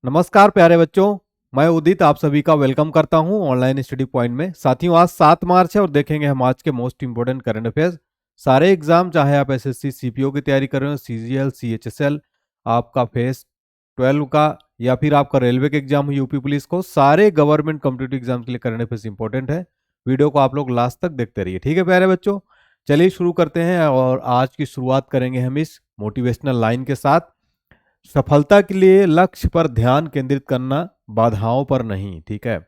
नमस्कार प्यारे बच्चों, मैं उदित आप सभी का वेलकम करता हूं ऑनलाइन स्टडी पॉइंट में। साथियों, आज 7 मार्च है और देखेंगे हम आज के मोस्ट इंपोर्टेंट करंट अफेयर्स। सारे एग्जाम, चाहे आप एसएससी सीपीओ की तैयारी कर रहे हो, सीजीएल, सीएचएसएल, आपका फेस 12 का, या फिर आपका रेलवे के एग्जाम हो, यूपी पुलिस को, सारे गवर्नमेंट कॉम्पिटिटिव एग्जाम के लिए करंट अफेयर्स इंपॉर्टेंट है। वीडियो को आप लोग लास्ट तक देखते रहिए, ठीक है प्यारे बच्चों। चलिए शुरू करते हैं और आज की शुरुआत करेंगे हम इस मोटिवेशनल लाइन के साथ। सफलता के लिए लक्ष्य पर ध्यान केंद्रित करना, बाधाओं पर नहीं। ठीक है,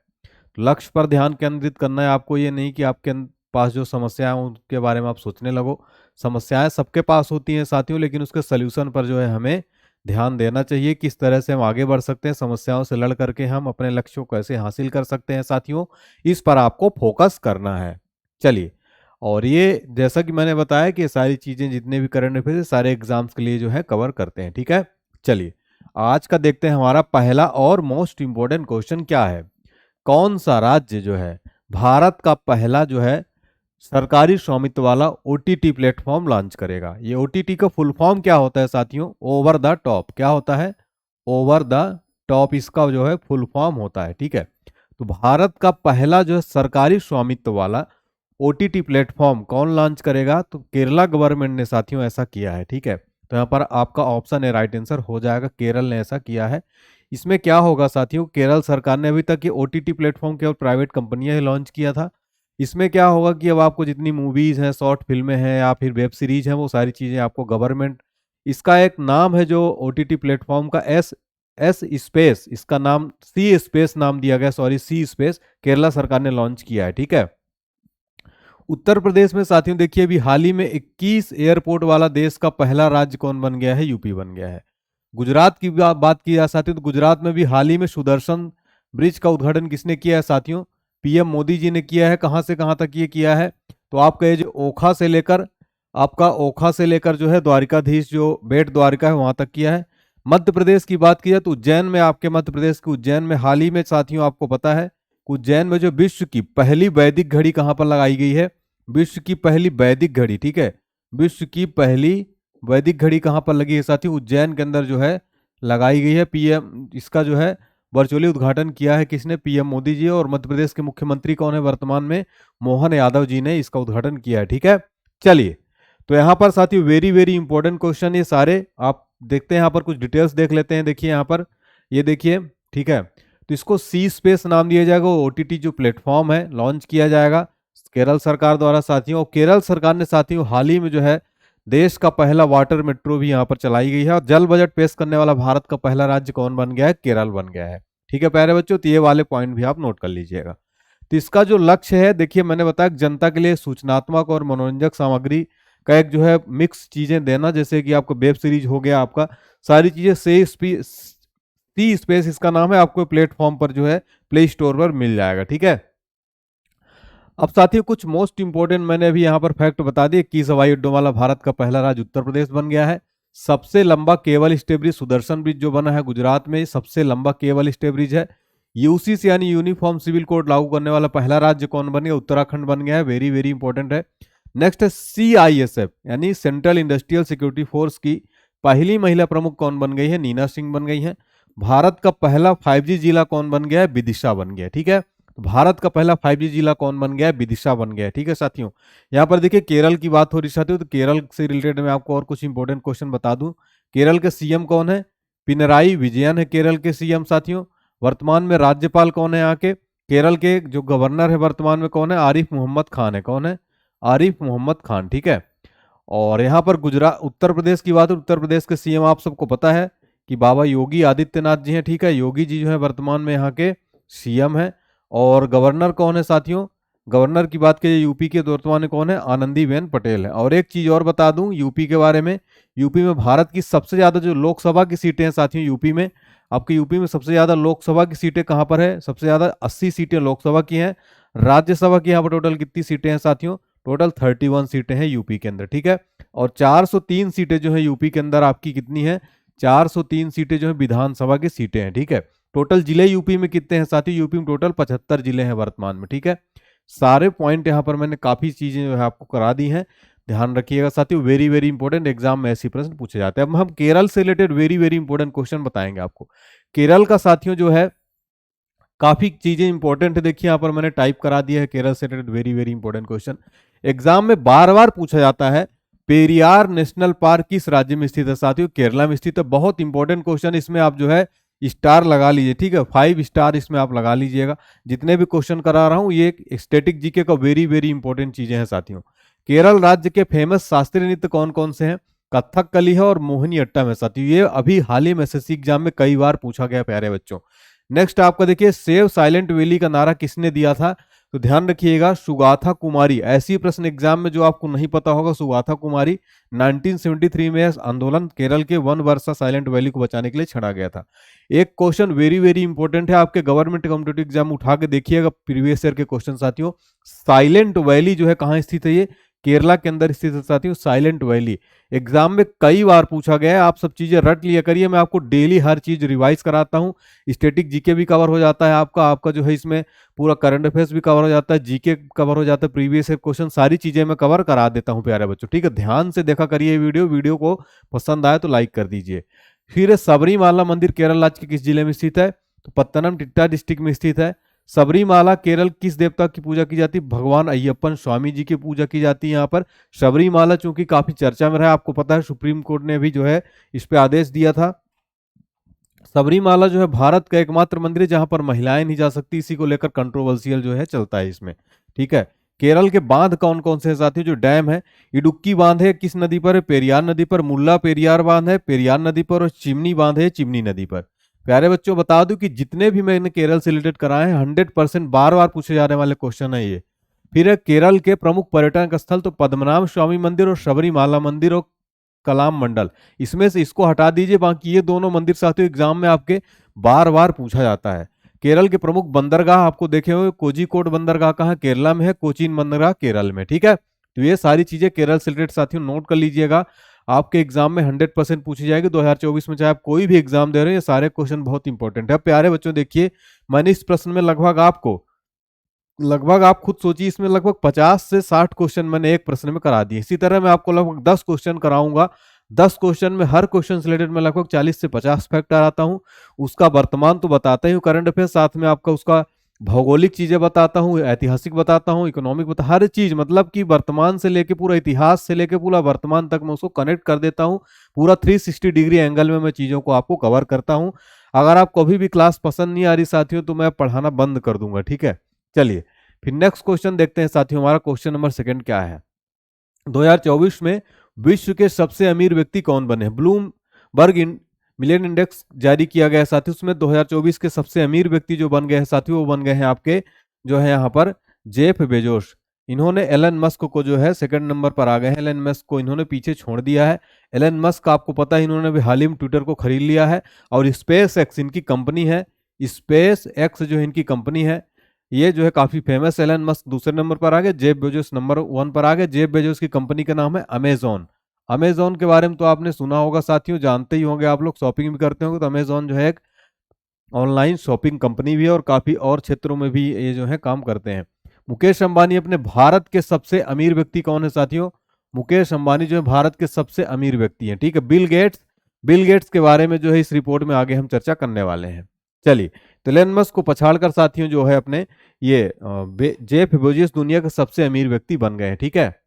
लक्ष्य पर ध्यान केंद्रित करना है आपको, ये नहीं कि आपके पास जो समस्याएं हैं उनके बारे में आप सोचने लगो। समस्याएं सबके पास होती हैं साथियों, लेकिन उसके सल्यूशन पर जो है हमें ध्यान देना चाहिए। किस तरह से हम आगे बढ़ सकते हैं, समस्याओं से लड़ करके हम अपने लक्ष्यों को कैसे हासिल कर सकते हैं साथियों, इस पर आपको फोकस करना है। चलिए, और ये जैसा कि मैंने बताया कि ये सारी चीजें जितने भी करंट अफेयर्स सारे एग्जाम्स के लिए जो है कवर करते हैं। ठीक है, चलिए आज का देखते हैं हमारा पहला और मोस्ट इंपोर्टेंट क्वेश्चन क्या है। कौन सा राज्य जो है भारत का पहला जो है सरकारी स्वामित्व वाला ओटीटी प्लेटफॉर्म लॉन्च करेगा। ये ओटीटी का फुल फॉर्म क्या होता है साथियों? Over the top. क्या होता है? ओवर द टॉप, इसका जो है फुल फॉर्म होता है। ठीक है, तो भारत का पहला जो है सरकारी स्वामित्व वाला ओटीटी प्लेटफॉर्म कौन लॉन्च करेगा? तो केरला गवर्नमेंट ने साथियों ऐसा किया है। ठीक है, तो यहाँ पर आपका ऑप्शन है राइट आंसर हो जाएगा, केरल ने ऐसा किया है। इसमें क्या होगा साथियों, केरल सरकार ने अभी तक ये ओटीटी प्लेटफॉर्म केवल प्राइवेट कंपनियां ही लॉन्च किया था। इसमें क्या होगा कि अब आपको जितनी मूवीज हैं, शॉर्ट फिल्में हैं या फिर वेब सीरीज हैं, वो सारी चीजें आपको गवर्नमेंट, इसका एक नाम है जो ओटीटी प्लेटफॉर्म का, एस एस स्पेस, इसका नाम सी स्पेस नाम दिया गया, सॉरी सी स्पेस, केरला सरकार ने लॉन्च किया है। ठीक है, उत्तर प्रदेश में साथियों देखिए, अभी हाल ही में 21 एयरपोर्ट वाला देश का पहला राज्य कौन बन गया है? यूपी बन गया है। गुजरात की बात की जाए साथियों, तो गुजरात में भी हाल ही में सुदर्शन ब्रिज का उद्घाटन किसने किया है साथियों? पीएम मोदी जी ने किया है। कहां से कहां तक ये किया है? तो आपका ये जो ओखा से लेकर जो है द्वारिकाधीश, जो बेट द्वारिका है, वहां तक किया है। मध्य प्रदेश की बात की जाए तो उज्जैन में, आपके मध्य प्रदेश के उज्जैन में हाल ही में साथियों आपको पता है, उज्जैन में जो विश्व की पहली वैदिक घड़ी कहां पर लगाई गई है? विश्व की पहली वैदिक घड़ी। ठीक है, विश्व की पहली वैदिक घड़ी कहां पर लगी है साथियों? उज्जैन के अंदर जो है लगाई गई है। पीएम, इसका जो है वर्चुअली उद्घाटन किया है किसने? पीएम मोदी जी। और मध्य प्रदेश के मुख्यमंत्री कौन है वर्तमान में? मोहन यादव जी ने इसका उद्घाटन किया है। ठीक है, चलिए, तो यहाँ पर साथियों वेरी वेरी इंपॉर्टेंट क्वेश्चन ये सारे आप देखते हैं। यहाँ पर कुछ डिटेल्स देख लेते हैं। देखिए यहाँ पर, ये देखिए, ठीक है, तो इसको सी स्पेस नाम दिया जाएगा। ओटीटी जो प्लेटफॉर्म है लॉन्च किया जाएगा केरल सरकार द्वारा साथियों। और केरल सरकार ने साथियों हाल ही में जो है देश का पहला वाटर मेट्रो भी यहाँ पर चलाई गई है। और जल बजट पेश करने वाला भारत का पहला राज्य कौन बन गया है? केरल बन गया है। ठीक है प्यारे बच्चों, तो ये वाले पॉइंट भी आप नोट कर लीजिएगा। तो इसका जो लक्ष्य है, देखिए मैंने बताया जनता के लिए सूचनात्मक और मनोरंजक सामग्री का एक जो है मिक्स चीजें देना, जैसे कि आपको वेब सीरीज हो गया, आपका सारी चीजें सी स्पेस इसका नाम है, आपको प्लेटफॉर्म पर जो है प्ले स्टोर पर मिल जाएगा। ठीक है, अब साथियों कुछ मोस्ट इंपोर्टेंट मैंने अभी यहाँ पर फैक्ट बता दिए। 21 हवाई अड्डों वाला भारत का पहला राज्य उत्तर प्रदेश बन गया है। सबसे लंबा cable stay bridge Sudarshan bridge जो बना है गुजरात में, सबसे लंबा केबल स्टे ब्रिज है। यूसीसी यानी यूनिफॉर्म सिविल कोड लागू करने वाला पहला राज्य कौन बन गया? उत्तराखंड बन गया है। वेरी वेरी इंपॉर्टेंट है। नेक्स्ट है सीआईएसएफ यानी सेंट्रल इंडस्ट्रियल सिक्योरिटी फोर्स की पहली महिला प्रमुख कौन बन गई है? नीना सिंह बन गई है। भारत का पहला 5G जिला कौन बन गया है? विदिशा बन गया। ठीक है, भारत का पहला 5G जिला कौन बन गया है? विदिशा बन गया है। ठीक है साथियों, यहाँ पर देखिए केरल की बात हो रही साथियों, तो केरल से रिलेटेड मैं आपको और कुछ इंपॉर्टेंट क्वेश्चन बता दूं। केरल के सीएम कौन है? पिनराई विजयन है केरल के सीएम साथियों। वर्तमान में राज्यपाल कौन है यहाँ के? केरल के जो गवर्नर है वर्तमान में कौन है? आरिफ मोहम्मद खान है। कौन है? आरिफ मोहम्मद खान। ठीक है, और यहाँ पर गुजरात, उत्तर प्रदेश की बात है, उत्तर प्रदेश के सीएम आप सबको पता है कि बाबा योगी आदित्यनाथ जी हैं। ठीक है, योगी जी जो है वर्तमान में यहाँ के सीएम है। और गवर्नर कौन है साथियों? गवर्नर की बात करिए यूपी के, वर्तमान में कौन है? आनंदीबेन पटेल है। और एक चीज और बता दूं यूपी के बारे में, यूपी में भारत की सबसे ज्यादा जो लोकसभा की सीटें हैं साथियों यूपी में, आपके यूपी में सबसे ज्यादा लोकसभा की सीटें कहां पर है? सबसे ज्यादा 80 सीटें लोकसभा की हैं। राज्यसभा की यहाँ पर टोटल कितनी सीटें हैं साथियों? टोटल 31 सीटें हैं यूपी के अंदर। ठीक है, और 403 सीटें जो है यूपी के अंदर आपकी कितनी है? 403 सीटें जो है विधानसभा की सीटें हैं। ठीक है, टोटल जिले यूपी में कितने हैं साथियों? यूपी में टोटल 75 जिले हैं वर्तमान में। ठीक है, सारे पॉइंट यहाँ पर मैंने काफी चीजें जो है आपको करा दी हैं। ध्यान रखिएगा साथियों, वेरी वेरी इंपॉर्टेंट, एग्जाम में ऐसे प्रश्न पूछे जाते हैं। अब हम केरल से related very very important question बताएंगे आपको। केरल का साथियों जो है काफी चीजें इंपॉर्टेंट है, देखिए यहाँ पर मैंने टाइप करा दिया है केरल से related very very important question, exam में बार बार पूछा जाता है। पेरियार नेशनल पार्क किस राज्य में स्थित है साथियों? केरला में स्थित है। बहुत इंपॉर्टेंट क्वेश्चन, इसमें आप जो है स्टार लगा लीजिए, ठीक है, 5 स्टार इसमें आप लगा लीजिएगा। जितने भी क्वेश्चन करा रहा हूं ये स्टैटिक जीके का वेरी वेरी इंपॉर्टेंट चीजें हैं साथियों। केरल राज्य के फेमस शास्त्रीय नृत्य कौन कौन से हैं? कथकली है और मोहिनी अट्टम है साथियों। ये अभी हाल ही में एसएससी एग्जाम में कई बार पूछा गया प्यारे बच्चों। नेक्स्ट आपका देखिए, सेव साइलेंट वैली का नारा किसने दिया था? तो ध्यान रखिएगा, सुगाथा कुमारी। ऐसी प्रश्न एग्जाम में जो आपको नहीं पता होगा, सुगाथा कुमारी 1973 में आंदोलन केरल के 1 वर्षा साइलेंट वैली को बचाने के लिए छेड़ा गया था। एक क्वेश्चन वेरी वेरी इंपॉर्टेंट है, आपके गवर्नमेंट कॉम्पिटेटिव एग्जाम उठा के देखिएगा प्रीवियस ईयर के क्वेश्चन साथियों। साइलेंट वैली जो है कहाँ स्थित है? ये केरला के अंदर स्थित है साथियों, साइलेंट वैली। एग्जाम में कई बार पूछा गया है, आप सब चीजें रट लिया करिए, मैं आपको डेली हर चीज रिवाइज कराता हूँ। स्टैटिक जीके भी कवर हो जाता है आपका जो है इसमें पूरा करंट अफेयर्स भी कवर हो जाता है, जीके कवर हो जाता है, प्रीवियस ईयर क्वेश्चन, सारी चीजें मैं कवर करा देता हूँ प्यारे बच्चों, ठीक है। ध्यान से देखा करिए वीडियो को पसंद आए तो लाइक कर दीजिए। फिर सबरीमाला मंदिर केरल राज्य के किस जिले में स्थित है? तो पत्तनमथिट्टा डिस्ट्रिक्ट में स्थित है। सबरीमाला केरल किस देवता की पूजा की जाती है? भगवान अय्यप्पन स्वामी जी की पूजा की जाती है यहाँ पर। सबरीमाला चूंकि काफी चर्चा में रहा, आपको पता है सुप्रीम कोर्ट ने भी जो है इस पे आदेश दिया था। सबरीमाला जो है भारत का एकमात्र मंदिर है जहां पर महिलाएं नहीं जा सकती, इसी को लेकर कंट्रोवर्शियल जो है चलता है इसमें, ठीक है। केरल के बांध कौन कौन से हैं साथियों? जो डैम है, इडुक्की बांध है किस नदी पर है? पेरियार नदी पर। मुल्ला पेरियार बांध है पेरियार नदी पर, और चिमनी बांध है चिमनी नदी पर। प्यारे बच्चों बता दूं कि जितने भी मैंने केरल से रिलेटेड कराए हैं 100% बार बार पूछे जाने वाले क्वेश्चन है ये। फिर है केरल के प्रमुख पर्यटन स्थल, तो पद्मनाभ स्वामी मंदिर और सबरीमाला मंदिर और कलाम मंडल, इसमें से इसको हटा दीजिए, बाकी ये दोनों मंदिर साथियों एग्जाम में आपके बार बार पूछा जाता है। केरल के प्रमुख बंदरगाह आपको देखे हुए, कोझिकोड बंदरगाह कहाँ? केरला में है। कोचीन बंदरगाह केरल में, ठीक है। तो ये सारी चीजें केरल से रिलेटेड साथियों नोट कर लीजिएगा, आपके एग्जाम में 100% पूछी जाएगी 2024 में, चाहे आप कोई भी एग्जाम दे रहे हो, ये सारे क्वेश्चन बहुत इंपॉर्टेंट है। प्यारे बच्चों देखिए, मैंने इस प्रश्न में लगभग आप खुद सोचिए, इसमें लगभग 50 से 60 क्वेश्चन मैंने एक प्रश्न में करा दिए। इसी तरह मैं आपको लगभग 10 क्वेश्चन कराऊंगा, 10 क्वेश्चन में हर क्वेश्चन से रिलेटेड मैं लगभग 40 से 50 फैक्ट आता हूं। उसका वर्तमान तो बताता ही हूँ करंट अफेयर, साथ में आपका उसका भौगोलिक चीजें बताता हूँ, ऐतिहासिक बताता हूँ, इकोनॉमिक बता, हर चीज, मतलब कि वर्तमान से लेके पूरा इतिहास से लेके पूरा वर्तमान तक मैं उसको कनेक्ट कर देता हूँ। पूरा 360 डिग्री एंगल में मैं चीजों को आपको कवर करता हूँ। अगर आपको अभी भी क्लास पसंद नहीं आ रही साथियों, तो मैं पढ़ाना बंद कर दूंगा, ठीक है। चलिए फिर नेक्स्ट क्वेश्चन देखते हैं साथियों, हमारा क्वेश्चन नंबर 2 क्या है? 2024 में विश्व के सबसे अमीर व्यक्ति कौन बने? ब्लूमबर्ग मिलियन इंडेक्स जारी किया गया है साथियों, उसमें 2024 के सबसे अमीर व्यक्ति जो बन गए हैं साथियों, वो बन गए हैं आपके जो है यहाँ पर जेफ बेजोस। इन्होंने एलन मस्क को जो है 2nd नंबर पर आ गए हैं, एलन मस्क को इन्होंने पीछे छोड़ दिया है। एलन मस्क आपको पता है इन्होंने भी हाल ही में ट्विटर को खरीद लिया है, और स्पेस एक्स इनकी कंपनी है, स्पेस एक्स जो है इनकी कंपनी है, ये जो है काफी फेमस। एलन मस्क दूसरे नंबर पर आ गए, जेफ बेजोस नंबर 1 पर आ गए। जेफ बेजोस की कंपनी का नाम है अमेजॉन। अमेजॉन के बारे में तो आपने सुना होगा साथियों, जानते ही होंगे आप लोग, शॉपिंग भी करते होंगे, तो अमेजॉन जो है एक ऑनलाइन शॉपिंग कंपनी भी है, और काफी और क्षेत्रों में भी ये जो है काम करते हैं। मुकेश अंबानी अपने भारत के सबसे अमीर व्यक्ति कौन है साथियों? मुकेश अंबानी जो है भारत के सबसे अमीर व्यक्ति हैं, ठीक है। बिल गेट्स के बारे में जो है इस रिपोर्ट में आगे हम चर्चा करने वाले हैं। चलिए, तो एलन मस्क को पछाड़कर साथियों जो है अपने ये जेफ बेजोस दुनिया के सबसे अमीर व्यक्ति बन गए हैं, ठीक है।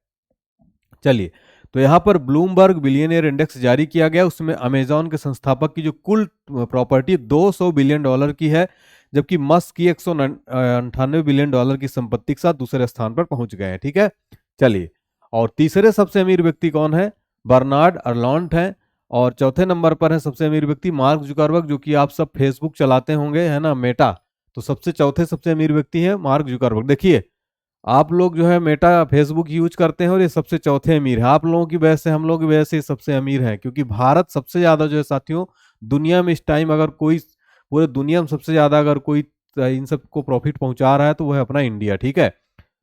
चलिए, तो यहाँ पर ब्लूमबर्ग बिलियनियर इंडेक्स जारी किया गया, उसमें अमेजॉन के संस्थापक की जो कुल प्रॉपर्टी $200 बिलियन की है, जबकि मस्क की $198 बिलियन की संपत्ति के साथ दूसरे स्थान पर पहुंच गए हैं, ठीक है। चलिए, और तीसरे सबसे अमीर व्यक्ति कौन है? बर्नार्ड अर्लॉन्ट है। और चौथे नंबर पर है सबसे अमीर व्यक्ति मार्क जुकरबर्ग, जो कि आप सब फेसबुक चलाते होंगे, है ना, मेटा, तो सबसे अमीर व्यक्ति है मार्क जुकरबर्ग। देखिए, आप लोग जो है मेटा फेसबुक यूज करते हैं और ये सबसे चौथे अमीर है, आप लोगों की वजह से, हम लोग की वजह से सबसे अमीर है, क्योंकि भारत सबसे ज्यादा जो है साथियों दुनिया में इस टाइम, अगर कोई पूरे दुनिया में सबसे ज्यादा अगर कोई इन सबको प्रॉफिट पहुंचा रहा है तो वह है अपना इंडिया, ठीक है।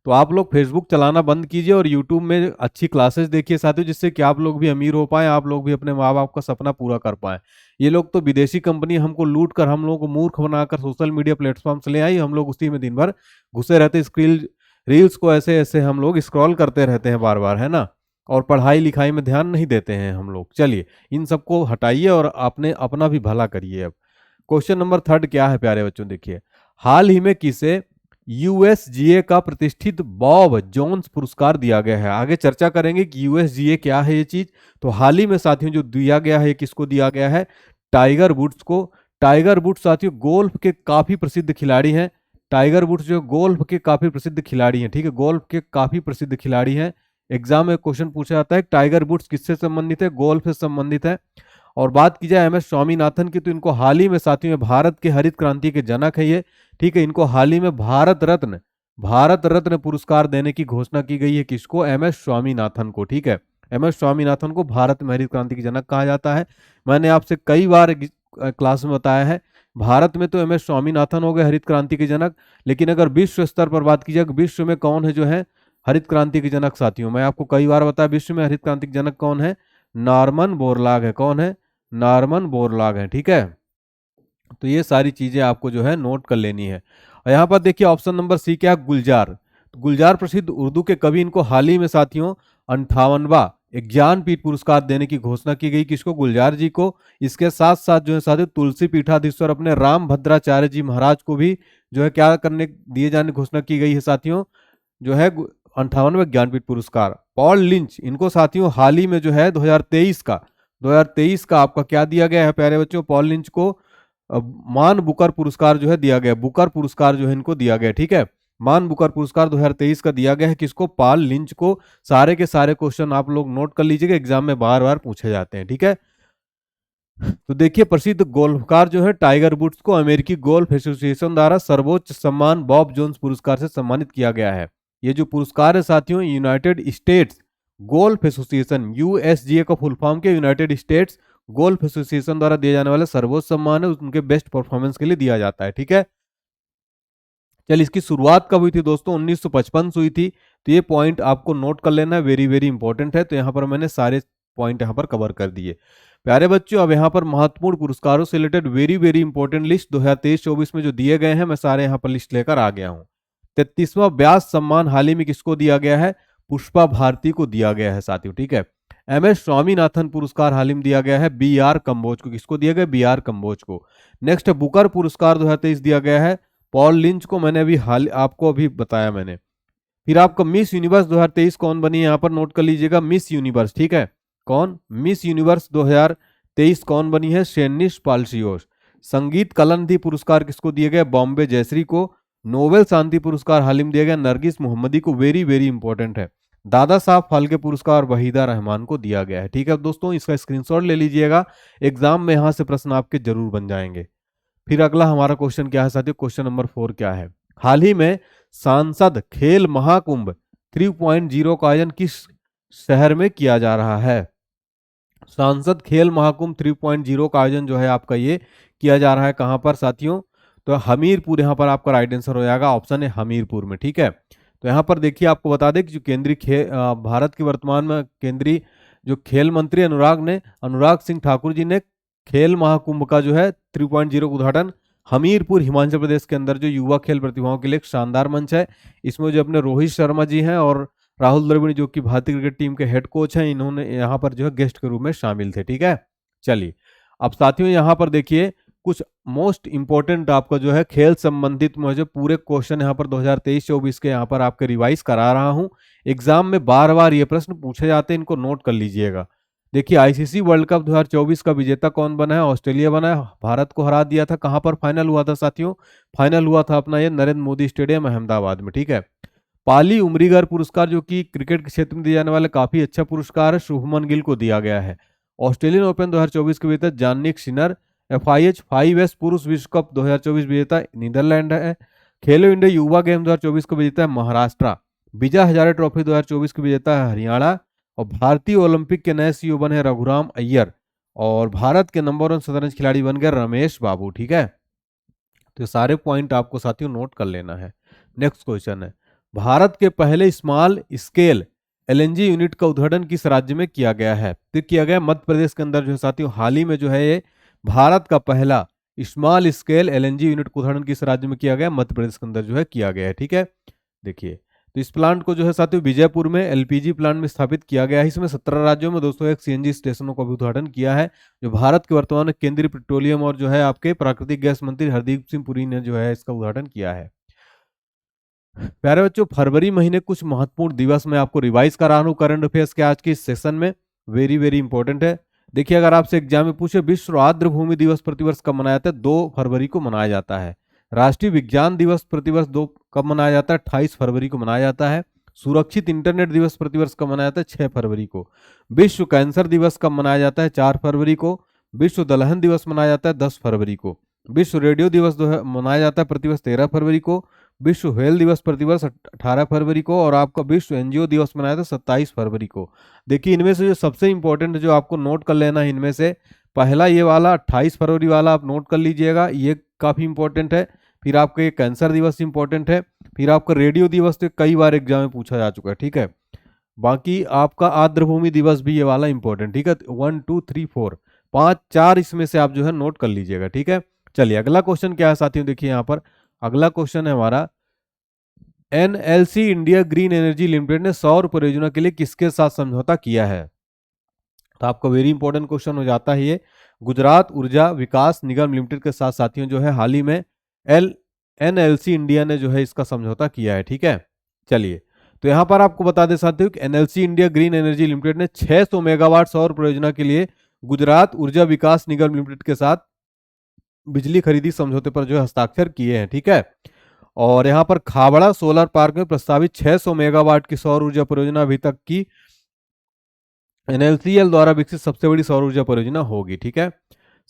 तो आप लोग फेसबुक चलाना बंद कीजिए और यूट्यूब में अच्छी क्लासेस देखिए साथियों, जिससे कि आप लोग भी अमीर हो पाए, आप लोग भी अपने माँ बाप का सपना पूरा कर पाए। ये लोग तो विदेशी कंपनी हमको लूट कर, हम लोगों को मूर्ख बनाकर सोशल मीडिया प्लेटफॉर्म से ले आई, हम लोग उसी में दिन भर घुसे रहते, रील्स को ऐसे ऐसे हम लोग स्क्रॉल करते रहते हैं बार बार, है ना। और पढ़ाई लिखाई में ध्यान नहीं देते हैं हम लोग। चलिए इन सबको हटाइए और आपने अपना भी भला करिए। अब क्वेश्चन नंबर 3 क्या है प्यारे बच्चों, देखिए हाल ही में किसे यूएसजीए का प्रतिष्ठित बॉब जोन्स पुरस्कार दिया गया है। आगे चर्चा करेंगे कि यूएसजीए क्या है ये चीज। तो हाल ही में साथियों जो दिया गया है, किसको दिया गया है, टाइगर वुड्स को। टाइगर वुड्स साथियों गोल्फ के काफी प्रसिद्ध खिलाड़ी हैं। टाइगर वुड्स जो गोल्फ के काफी प्रसिद्ध खिलाड़ी हैं, ठीक है, गोल्फ के काफी प्रसिद्ध खिलाड़ी हैं। एग्जाम में क्वेश्चन पूछा जाता है टाइगर वुड्स किससे संबंधित है, गोल्फ से संबंधित है। और बात की जाए एमएस स्वामीनाथन की, तो इनको हाल ही में साथियों में भारत के हरित क्रांति के जनक है ये, ठीक है। इनको हाल ही में भारत रत्न पुरस्कार देने की घोषणा की गई है। किसको, एमएस स्वामीनाथन को, ठीक है। एमएस स्वामीनाथन को भारत में हरित क्रांति के जनक कहा जाता है। मैंने आपसे कई बार क्लास में बताया है, भारत में तो एमएस स्वामीनाथन हो गए हरित क्रांति के जनक, लेकिन अगर विश्व स्तर पर बात की जाए, विश्व में कौन है जो है हरित क्रांति के जनक साथियों, मैं आपको कई बार बताया विश्व में हरित क्रांति के जनक कौन है, नॉर्मन बोरलॉग है। कौन है, नॉर्मन बोरलॉग है, ठीक है। तो ये सारी चीजें आपको जो है नोट कर लेनी है। और यहाँ पर देखिए ऑप्शन नंबर सी क्या, गुलजार। गुलजार प्रसिद्ध उर्दू के कवि, इनको हाल ही में साथियों 58वां ज्ञानपीठ पुरस्कार देने की घोषणा की गई। किसको, गुलजार जी को। इसके साथ साथ जो है साथियों तुलसी पीठाधीश्वर अपने राम भद्राचार्य जी महाराज को भी जो है क्या करने दिए जाने की घोषणा की गई है साथियों, जो है 58वें ज्ञानपीठ पुरस्कार। पॉल लिंच, इनको साथियों हाल ही में जो है 2023 का आपका क्या दिया गया है प्यारे बच्चों, पॉल लिंच को मान बुकर पुरस्कार जो है दिया गया, बुकर पुरस्कार जो है इनको दिया गया, ठीक है। मान बुकर पुरस्कार 2023 का दिया गया है। किसको, पॉल लिंच को। सारे के सारे क्वेश्चन आप लोग नोट कर लीजिएगा, एग्जाम में बार बार पूछे जाते हैं, ठीक है। तो देखिए प्रसिद्ध गोल्फकार जो है टाइगर वुड्स को अमेरिकी गोल्फ एसोसिएशन द्वारा सर्वोच्च सम्मान बॉब जोन्स पुरस्कार से सम्मानित किया गया है। ये जो पुरस्कार है साथियों United states golf association, USGA का फुल फॉर्म के यूनाइटेड स्टेट्स गोल्फ एसोसिएशन द्वारा दिए जाने वाला सर्वोच्च सम्मान है, उनके बेस्ट परफॉर्मेंस के लिए दिया जाता है, ठीक है। चलिए इसकी शुरुआत कब हुई थी दोस्तों, 1955 से हुई थी। तो ये पॉइंट आपको नोट कर लेना है, वेरी वेरी इंपॉर्टेंट है। तो यहाँ पर मैंने सारे पॉइंट यहाँ पर कवर कर दिए प्यारे बच्चों। अब यहाँ पर महत्वपूर्ण पुरस्कारों से related very very important list 2023-24 में जो दिए गए हैं, मैं सारे यहाँ पर लिस्ट लेकर आ गया हूँ। 33वां व्यास सम्मान हाल ही में किसको दिया गया है, पुष्पा भारती को दिया गया है साथियों, ठीक है। एमएस स्वामीनाथन पुरस्कार हाल ही में दिया गया है बीआर कंबोज को। किसको दिया गया, बीआर कंबोज को। नेक्स्ट बुकर पुरस्कार 2023 दिया गया है पॉल लिंच को, मैंने अभी आपको अभी बताया मैंने। फिर आपका मिस यूनिवर्स 2023 कौन बनी है, यहाँ पर नोट कर लीजिएगा, मिस यूनिवर्स, ठीक है। कौन, मिस यूनिवर्स 2023 कौन बनी है, शेनिश पाल्शियोस। संगीत कलानिधि पुरस्कार किसको दिए गए, बॉम्बे जयश्री को। नोबेल शांति पुरस्कार हाल ही में दिया गया नरगिस मोहम्मदी को, वेरी वेरी इंपॉर्टेंट है। दादा साहब फाल्के पुरस्कार वहीदा रहमान को दिया गया है, ठीक है दोस्तों। इसका स्क्रीनशॉट ले लीजिएगा, एग्जाम में यहां से प्रश्न आपके जरूर बन जाएंगे। फिर अगला हमारा क्वेश्चन क्या है साथियों, क्वेश्चन नंबर 4 क्या है, हाल ही में सांसद खेल महाकुंभ 3.0 का आयोजन किस शहर में किया जा रहा है। सांसद खेल महाकुंभ 3.0 का आयोजन जो है आपका ये किया जा रहा है कहां पर साथियों, तो हमीरपुर, यहां पर आपका राइट आंसर हो जाएगा, ऑप्शन है हमीरपुर में, ठीक है। तो यहाँ पर देखिए आपको बता दें कि जो केंद्रीय भारत के वर्तमान में केंद्रीय जो खेल मंत्री अनुराग सिंह ठाकुर जी ने खेल महाकुंभ का जो है 3.0 उद्घाटन हमीरपुर हिमाचल प्रदेश के अंदर जो युवा खेल प्रतिभाओं के लिए एक शानदार मंच है। इसमें जो अपने रोहित शर्मा जी हैं और राहुल द्रविड़ जो कि भारतीय क्रिकेट टीम के हेड कोच हैं, इन्होंने यहाँ पर जो है गेस्ट के रूप में शामिल थे, ठीक है। चलिए अब साथियों यहाँ पर देखिए कुछ मोस्ट इंपॉर्टेंट आपका जो है खेल संबंधित मुझे पूरे क्वेश्चन यहाँ पर 2023-24 के यहाँ पर आपके रिवाइज करा रहा हूँ। एग्जाम में बार बार ये प्रश्न पूछे जाते हैं, इनको नोट कर लीजिएगा। देखिए आईसीसी वर्ल्ड कप 2024 का विजेता कौन बना है, ऑस्ट्रेलिया बना है, भारत को हरा दिया था। कहां पर फाइनल हुआ था साथियों, फाइनल हुआ था अपना ये नरेंद्र मोदी स्टेडियम अहमदाबाद में, ठीक है। पाली उमरीगर पुरस्कार जो कि क्रिकेट के क्षेत्र में दिए जाने वाला काफी अच्छा पुरस्कार है, शुभमन गिल को दिया गया है। ऑस्ट्रेलियन ओपन 2024 के विजेता जानिक सिनर। FIH 5S पुरुष विश्व कप 2024 विजेता नीदरलैंड है। खेलो इंडिया युवा गेम 2024 का विजेता है महाराष्ट्र। विजय हजारे ट्रॉफी 2024 के विजेता है हरियाणा। और भारतीय ओलंपिक के नए CEO बने रघुराम अय्यर। और भारत के नंबर 1 शतरंज खिलाड़ी बन गए रमेश बाबू, ठीक है। तो सारे पॉइंट आपको साथियों नोट कर लेना है। नेक्स्ट क्वेश्चन है, भारत के पहले स्मॉल स्केल LNG यूनिट का उद्घाटन किस राज्य में किया गया है, तो किया गया मध्य प्रदेश के अंदर जो है साथियों। हाल ही में जो है ये भारत का पहला स्मॉल स्केल LNG यूनिट का उद्घाटन किस राज्य में किया गया, मध्य प्रदेश के अंदर जो है किया गया है, ठीक है। देखिए तो इस प्लांट को जो है साथियों विजयपुर में एलपीजी प्लांट में स्थापित किया गया है। इसमें 17 राज्यों में 201 सीएनजी स्टेशनों का भी उद्घाटन किया है। जो भारत के वर्तमान केंद्रीय पेट्रोलियम और जो है आपके प्राकृतिक गैस मंत्री हरदीप सिंह पुरी ने जो है इसका उद्घाटन किया है। प्यारे बच्चों, फरवरी महीने कुछ महत्वपूर्ण दिवस में आपको रिवाइज करा रहा हूं करंट अफेयर्स के आज के इस सेशन में। वेरी वेरी इंपॉर्टेंट है। देखिए, अगर आपसे एग्जाम में पूछे विश्व आर्द्र भूमि दिवस प्रतिवर्ष कब मनाया जाता है? 2 फरवरी को मनाया जाता है। राष्ट्रीय विज्ञान दिवस प्रतिवर्ष 2 कब मनाया जाता है? 28 फरवरी को मनाया जाता है। सुरक्षित इंटरनेट दिवस प्रतिवर्ष कब मनाया जाता है? 6 फरवरी को। विश्व कैंसर दिवस कब मनाया जाता है? 4 फरवरी को। विश्व दलहन दिवस मनाया जाता है 10 फरवरी को। विश्व रेडियो दिवस मनाया जाता है प्रतिवर्ष 13 फरवरी को। विश्व व्हेल दिवस प्रतिवर्ष 18 फरवरी को। और आपका विश्व एनजीओ दिवस मनाया था 27 फरवरी को। देखिए, इनमें से जो सबसे इंपॉर्टेंट जो आपको नोट कर लेना है, इनमें से पहला ये वाला 28 फरवरी वाला आप नोट कर लीजिएगा, ये काफी इंपॉर्टेंट है। फिर आपका ये कैंसर दिवस इंपॉर्टेंट है। फिर आपका रेडियो दिवस तो कई बार एग्जाम में पूछा जा चुका है, ठीक है। बाकी आपका आर्द्रभूमि दिवस भी ये वाला इंपॉर्टेंट, ठीक है। 1 2 3 4 5 4 इसमें से आप जो है नोट कर लीजिएगा, ठीक है। चलिए, अगला क्वेश्चन क्या है साथियों, देखिए यहाँ पर अगला क्वेश्चन है हमारा, NLC India green energy limited ने सौर परियोजना के लिए किसके साथ समझौता किया है? तो आपका वेरी इंपॉर्टेंट क्वेश्चन हो जाता है ये। गुजरात ऊर्जा विकास निगम लिमिटेड के साथ साथियों जो है हाल ही में एनएलसी इंडिया ने जो है इसका समझौता किया है, ठीक है। चलिए, तो यहां पर आपको बता दें साथियों कि NLC India green energy limited ने 600 मेगावाट सौर परियोजना के लिए गुजरात ऊर्जा विकास निगम लिमिटेड के साथ बिजली खरीदी समझौते पर जो है हस्ताक्षर किए हैं, ठीक है। और यहाँ पर खाबड़ा सोलर पार्क में प्रस्तावित 600 मेगावाट की सौर ऊर्जा परियोजना अभी तक की एनएलसीएल द्वारा विकसित सबसे बड़ी सौर ऊर्जा परियोजना होगी, ठीक है।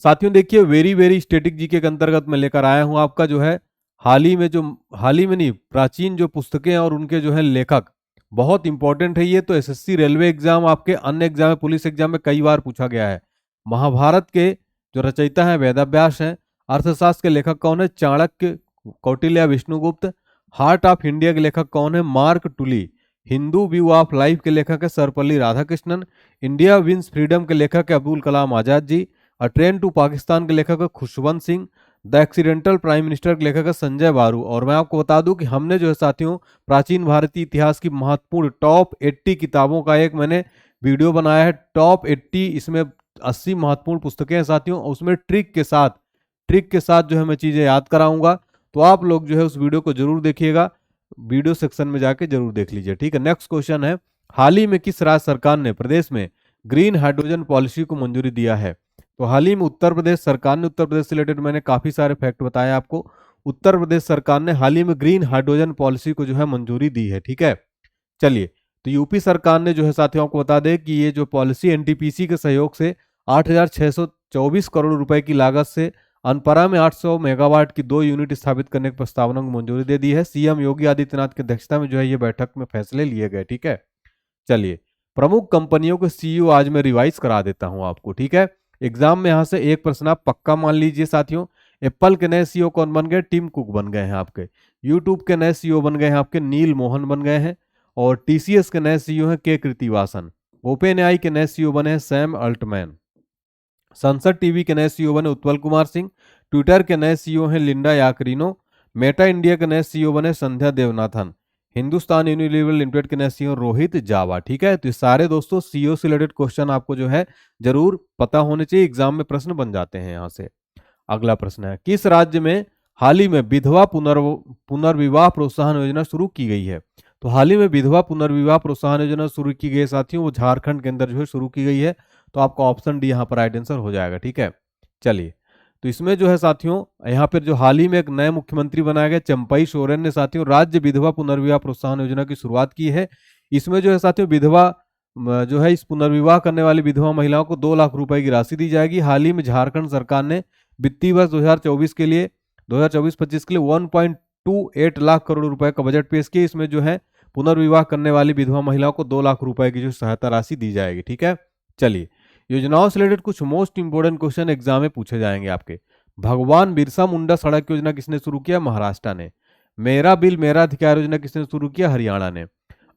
साथियों देखिए, वेरी वेरी स्टैटिक जीके के अंतर्गत मैं लेकर आया हूं आपका जो है हाल ही में नहीं, प्राचीन जो पुस्तकें और उनके जो है लेखक बहुत इंपॉर्टेंट है ये। तो एसएससी रेलवे एग्जाम, आपके अन्य एग्जाम में, पुलिस एग्जाम में कई बार पूछा गया है। महाभारत के जो रचयिता है वेदव्यास हैं। अर्थशास्त्र के लेखक कौन है? Chanakya, Kautilya, Vishnugupta. Heart of India के लेखक कौन है? Mark Tully. Hindu view of life के लेखक है Sarvepalli Radhakrishnan. India wins freedom के लेखक है Abdul Kalam Azad ji. A train to Pakistan के लेखक है Khushwant Singh. The accidental prime minister के लेखक है संजय बारू। और मैं आपको बता दूं कि हमने जो है साथियों प्राचीन भारतीय इतिहास की महत्वपूर्ण टॉप 80 किताबों का एक मैंने वीडियो बनाया है। टॉप 80, इसमें 80 महत्वपूर्ण पुस्तकें हैं साथियों। उसमें ट्रिक के साथ जो है मैं चीजें याद कराऊंगा। तो आप लोग जो है उस वीडियो को जरूर देखिएगा, वीडियो सेक्शन में जाके जरूर देख लीजिए, ठीक है। नेक्स्ट क्वेश्चन है, हाल ही में किस राज्य सरकार ने प्रदेश में ग्रीन हाइड्रोजन पॉलिसी को मंजूरी दिया है? तो हाल ही में उत्तर प्रदेश सरकार ने, उत्तर प्रदेश से रिलेटेड मैंने काफी सारे फैक्ट बताए आपको। उत्तर प्रदेश सरकार ने हाल ही में ग्रीन हाइड्रोजन पॉलिसी को जो है मंजूरी दी है, ठीक है। चलिए, तो यूपी सरकार ने जो है साथियों आपको बता दें कि ये जो पॉलिसी एनटीपीसी के सहयोग से 8,624 करोड़ रुपए की लागत से अनपरा में 800 मेगावाट की 2 यूनिट स्थापित करने की प्रस्तावना को मंजूरी दे दी है। सीएम योगी आदित्यनाथ की अध्यक्षता में जो है ये बैठक में फैसले लिए गए, ठीक है। चलिए, प्रमुख कंपनियों के सीईओ आज मैं रिवाइज करा देता हूं आपको, ठीक है। एग्जाम में यहां से एक प्रश्न आप पक्का मान लीजिए साथियों। एप्पल के नए सीईओ कौन बन गए? टिम कुक बन गए हैं आपके। यूट्यूब के नए सीईओ बन गए हैं आपके नील मोहन बन गए हैं। और टीसीएस के नए सीईओ हैं के कृतिवासन। ओपन एआई के नए सीईओ बने हैं सैम अल्टमैन। संसद टीवी के नए सीईओ बने उत्पल कुमार सिंह। ट्विटर के नए सीईओ हैं लिंडा याकरिनो। मेटा इंडिया के नए सीईओ बने संध्या देवनाथन। हिंदुस्तान यूनिलीवर लिमिटेड के नए सीईओ रोहित जावा, ठीक है। तो ये सारे दोस्तों सीईओ से रिलेटेड क्वेश्चन आपको जो है जरूर पता होने चाहिए, एग्जाम में प्रश्न बन जाते हैं यहाँ से। अगला प्रश्न है, किस राज्य में हाल ही में विधवा पुनर्विवाह प्रोत्साहन योजना शुरू की गई है? तो हाल ही में विधवा पुनर्विवाह प्रोत्साहन योजना शुरू की गई है साथियों, वो झारखंड के अंदर जो है शुरू की गई है। तो आपका ऑप्शन डी यहाँ पर राइट आंसर हो जाएगा, ठीक है। चलिए, तो इसमें जो है साथियों यहाँ पर जो हाल ही में एक नए मुख्यमंत्री बनाया गया चंपई सोरेन ने साथियों राज्य विधवा पुनर्विवाह प्रोत्साहन योजना की शुरुआत की है। इसमें जो है साथियों विधवा जो है इस पुनर्विवाह करने वाली विधवा महिलाओं को 2 लाख रुपए की राशि दी जाएगी। हाल ही में झारखंड सरकार ने वित्तीय वर्ष 2024 के लिए 2024-25 के लिए 1.28 लाख करोड़ रुपए का बजट पेश किया। इसमें जो है पुनर्विवाह करने वाली विधवा महिलाओं को 2 लाख रुपए की जो सहायता राशि दी जाएगी, ठीक है। चलिए, योजनाओं से रिलेटेड कुछ मोस्ट इंपोर्टेंट क्वेश्चन एग्जाम में पूछे जाएंगे आपके। भगवान बिरसा मुंडा सड़क योजना किसने शुरू किया? महाराष्ट्र ने। मेरा बिल मेरा अधिकार योजना किसने शुरू किया? हरियाणा ने।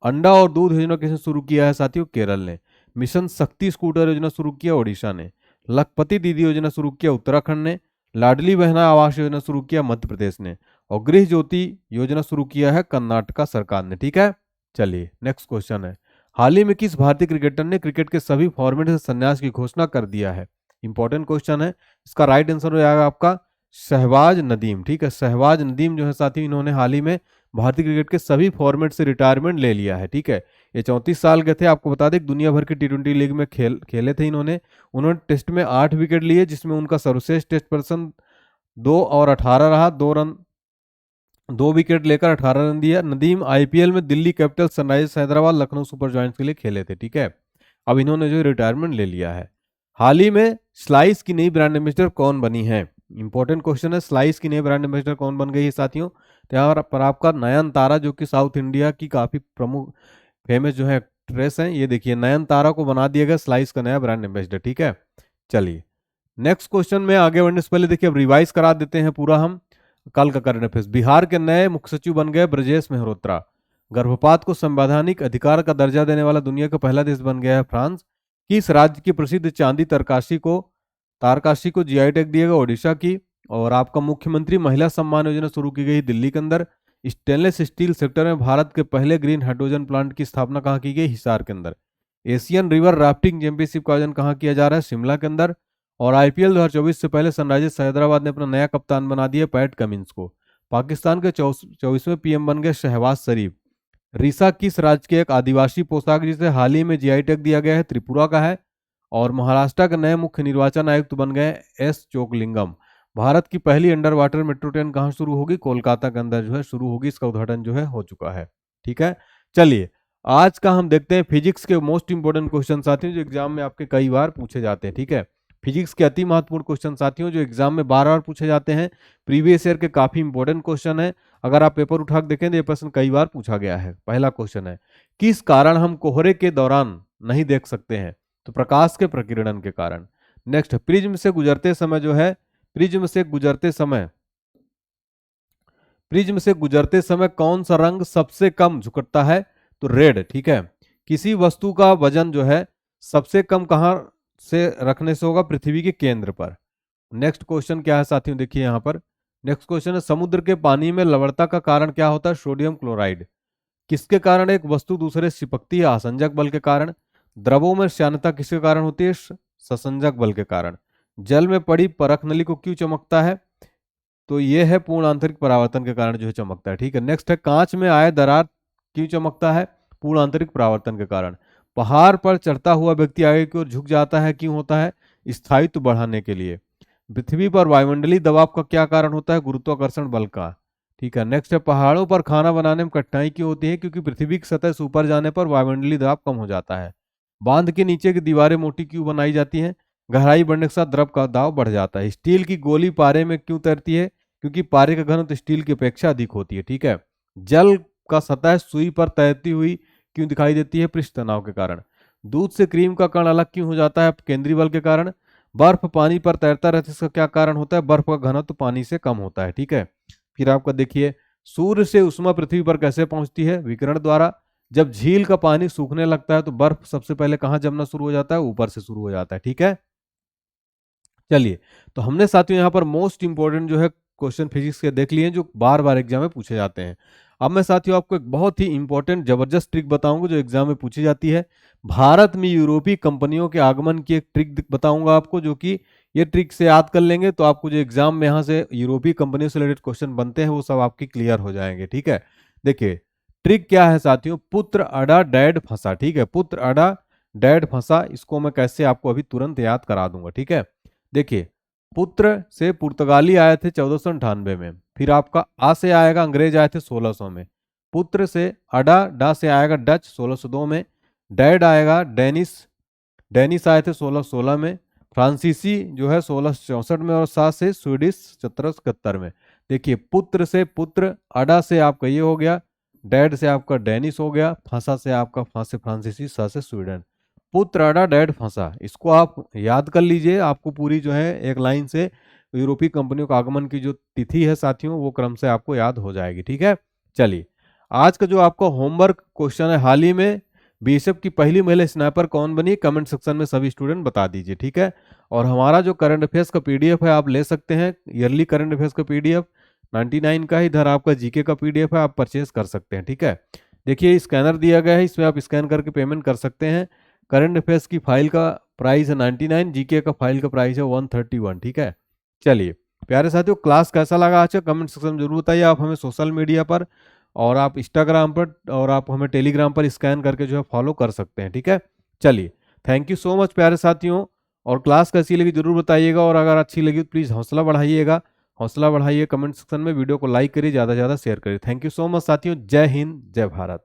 अंडा और दूध योजना किसने शुरू किया है साथियों? केरल ने। मिशन शक्ति स्कूटर योजना शुरू किया ओडिशा ने। लखपति दीदी योजना शुरू किया उत्तराखंड ने। लाडली बहना आवास योजना शुरू किया मध्य प्रदेश ने। और गृह ज्योति योजना शुरू किया है कर्नाटक सरकार ने, ठीक है। चलिए नेक्स्ट क्वेश्चन है, हाल ही में किस भारतीय क्रिकेटर ने क्रिकेट के सभी फॉर्मेट से संन्यास की घोषणा कर दिया है? इंपॉर्टेंट क्वेश्चन है। इसका राइट आंसर हो जाएगा आपका शहबाज नदीम। ठीक है, शहबाज नदीम जो है साथी, इन्होंने हाल ही में भारतीय क्रिकेट के सभी फॉर्मेट से रिटायरमेंट ले लिया है। ठीक है, ये 34 साल के थे। आपको बता दें दुनिया भर की टी20 लीग में खेले थे उन्होंने टेस्ट में 8 विकेट लिए, जिसमें उनका सर्वश्रेष्ठ टेस्ट पर्सन 2 और 18 रहा, 2 विकेट लेकर 18 रन दिया। नदीम आईपीएल में Delhi Capitals, Sunrisers Hyderabad, Lucknow super giants के लिए खेले थे। ठीक है, अब इन्होंने जो रिटायरमेंट ले लिया है। हाल ही में स्लाइस की नई ब्रांड एम्बेसडर कौन बनी है? इंपॉर्टेंट क्वेश्चन है, स्लाइस की नई ब्रांड एम्बेसडर कौन बन गई है साथियों? तो यहाँ पर आपका नयनतारा, जो कि साउथ इंडिया की काफी प्रमुख फेमस जो है एक्ट्रेस हैं, ये देखिए नयनतारा को बना दिया गया स्लाइस का नया ब्रांड एम्बेसडर। ठीक है, चलिए नेक्स्ट क्वेश्चन में आगे बढ़ने से पहले देखिए अब रिवाइज करा देते हैं पूरा हम कल का करंट अफेयर्स। बिहार के नए मुख्य सचिव बन गए ब्रजेश मेहरोत्रा। गर्भपात को संवैधानिक अधिकार का दर्जा देने वाला दुनिया का पहला देश बन गया है फ्रांस। किस राज्य की प्रसिद्ध चांदी तारकाशी को जीआई टैग दिया गया? ओडिशा की। और आपका मुख्यमंत्री महिला सम्मान योजना शुरू की गई दिल्ली के अंदर। स्टेनलेस स्टील सेक्टर में भारत के पहले ग्रीन हाइड्रोजन प्लांट की स्थापना कहाँ की गई? हिसार के अंदर। एशियन रिवर राफ्टिंग चैंपियनशिप का आयोजन कहाँ किया जा रहा है? शिमला के अंदर। और आईपीएल 2024 से पहले सनराइजर्स हैदराबाद ने अपना नया कप्तान बना दिया पैट कमिंस को। पाकिस्तान के 24वें पीएम बन गए शहबाज शरीफ। रीसा किस राज्य की एक आदिवासी पोशाक जिसे हाल ही में जीआई टैग दिया गया है? त्रिपुरा का है। और महाराष्ट्र के नए मुख्य निर्वाचन आयुक्त बन गए एस चोकलिंगम। भारत की पहली अंडर वाटर मेट्रो ट्रेन कहाँ शुरू होगी? कोलकाता के अंदर जो है शुरू होगी। इसका उद्घाटन जो है हो चुका है। ठीक है, चलिए आज का हम देखते हैं फिजिक्स के मोस्ट इंपोर्टेंट क्वेश्चन साथियों, जो एग्जाम में आपके कई बार पूछे जाते हैं। ठीक है, फिजिक्स के अति महत्वपूर्ण क्वेश्चन साथियों, जो एग्जाम में बार बार पूछे जाते हैं। प्रीवियस ईयर के काफी इंपोर्टेंट क्वेश्चन है। अगर आप पेपर उठा के देखें तो ये प्रश्न कई बार पूछा गया है। पहला क्वेश्चन है, किस कारण हम कोहरे के दौरान नहीं देख सकते हैं? तो प्रकाश के प्रकीर्णन के कारण। नेक्स्ट, प्रिज्म से गुजरते समय जो है प्रिज्म से गुजरते समय कौन सा रंग सबसे कम झुकता है? तो रेड। ठीक है, किसी वस्तु का वजन जो है सबसे कम कहां से रखने से होगा? पृथ्वी के केंद्र पर। नेक्स्ट क्वेश्चन क्या है साथियों, देखिए यहां पर नेक्स्ट क्वेश्चन है, समुद्र के पानी में लवणता का कारण क्या होता है? Sodium chloride. किसके कारण एक वस्तु दूसरे से चिपकती है? आसंजक बल के कारण। द्रवों में श्यानता किसके कारण होती है? ससंजक बल के कारण। जल में पड़ी परख नली को क्यों चमकता है? तो ये है पूर्ण आंतरिक परावर्तन के कारण जो है चमकता है। ठीक है, नेक्स्ट है, कांच में आए दरार क्यों चमकता है? पूर्ण आंतरिक परावर्तन के कारण। पहाड़ पर चढ़ता हुआ व्यक्ति आगे की ओर झुक जाता है, क्यों होता है? स्थायित्व बढ़ाने के लिए। पृथ्वी पर वायुमंडलीय दबाव का क्या कारण होता है? गुरुत्वाकर्षण बल का। ठीक है, नेक्स्ट है, पहाड़ों पर खाना बनाने में कठिनाई क्यों होती है? क्योंकि पृथ्वी की सतह से ऊपर जाने पर वायुमंडलीय दबाव कम हो जाता है। बांध के नीचे की दीवारें मोटी क्यों बनाई जाती हैं? गहराई बढ़ने के साथ द्रव का दाब बढ़ जाता है। स्टील की गोली पारे में क्यों तैरती है? क्योंकि पारे का घनत्व स्टील की अपेक्षा अधिक होती है। ठीक है, जल का सतह सुई पर तैरती हुई क्यों दिखाई देती है? पृष्ठ तनाव के कारण। दूध से क्रीम का कण अलग क्यों हो जाता है? केंद्रीय बल के कारण। बर्फ पानी पर तैरता रहता है, इसका क्या कारण होता है? बर्फ का घनत्व पानी से कम होता है। ठीक है, फिर आपका देखिए, सूर्य से उष्मा पृथ्वी पर कैसे पहुंचती है? विकिरण द्वारा। जब झील का पानी सूखने लगता है तो बर्फ सबसे पहले कहां जमना शुरू हो जाता है? ऊपर से शुरू हो जाता है। ठीक है, चलिए तो हमने साथियों यहाँ पर मोस्ट इंपोर्टेंट जो है क्वेश्चन फिजिक्स के देख लिए, जो बार बार एग्जाम में पूछे जाते हैं। अब मैं साथियों आपको एक बहुत ही इंपॉर्टेंट जबरदस्त ट्रिक बताऊंगा जो एग्जाम में पूछी जाती है। भारत में यूरोपीय कंपनियों के आगमन की एक ट्रिक बताऊंगा आपको, जो कि ये ट्रिक से याद कर लेंगे तो आपको जो एग्जाम में यहाँ से यूरोपीय कंपनियों से रिलेटेड क्वेश्चन बनते हैं वो सब आपके क्लियर हो जाएंगे। ठीक है, देखिए ट्रिक क्या है साथियों, पुत्र अड़ा डैड फंसा। ठीक है, पुत्र अड़ा डैड फंसा, इसको मैं कैसे आपको अभी तुरंत याद करा दूंगा। ठीक है, देखिए पुत्र से पुर्तगाली आए थे 1498 में, फिर आपका आ से आएगा अंग्रेज आए थे 1600 में, पुत्र से अडा डा से आएगा डच 1602 में, डैड आएगा डेनिस आए थे 1616 में, फ्रांसीसी जो है 1664 में, और सा से स्वीडिश 1771 में। देखिए पुत्र से पुत्र, अडा से आपका ये हो गया, डैड से आपका डेनिस हो गया, फांसा से आपका फांसे फ्रांसीसी, सा से स्वीडन। पुत्र अडा डैड फंसा, इसको आप याद कर लीजिए। आपको पूरी जो है एक लाइन से यूरोपीय कंपनियों का आगमन की जो तिथि है साथियों वो क्रम से आपको याद हो जाएगी। ठीक है, चलिए आज का जो आपका होमवर्क क्वेश्चन है, हाल ही में बीएसएफ की पहली महिला स्नाइपर कौन बनी? कमेंट सेक्शन में सभी स्टूडेंट बता दीजिए। ठीक है, और हमारा जो करंट अफेयर्स का पीडीएफ है आप ले सकते हैं, ईयरली करंट अफेयर्स का पीडीएफ 99 का, इधर आपका जीके का पीडीएफ है, आप परचेज कर सकते हैं। ठीक है, देखिए स्कैनर दिया गया है, इसमें आप स्कैन करके पेमेंट कर सकते हैं। करंट अफेयर्स की फाइल का प्राइस है 99, जीके का फाइल का प्राइस है 131। ठीक है, चलिए प्यारे साथियों, क्लास कैसा लगा आज का कमेंट सेक्शन में जरूर बताइए। आप हमें सोशल मीडिया पर और आप इंस्टाग्राम पर और आप हमें टेलीग्राम पर स्कैन करके जो है फॉलो कर सकते हैं। ठीक है, चलिए थैंक यू सो मच प्यारे साथियों। और क्लास कैसी लगी जरूर बताइएगा, और अगर अच्छी लगी तो प्लीज़ हौसला बढ़ाइएगा, हौसला बढ़ाइए, कमेंट सेक्शन में वीडियो को लाइक करिए, ज़्यादा से ज़्यादा शेयर करिए। थैंक यू सो मच साथियों, जय हिंद जय भारत।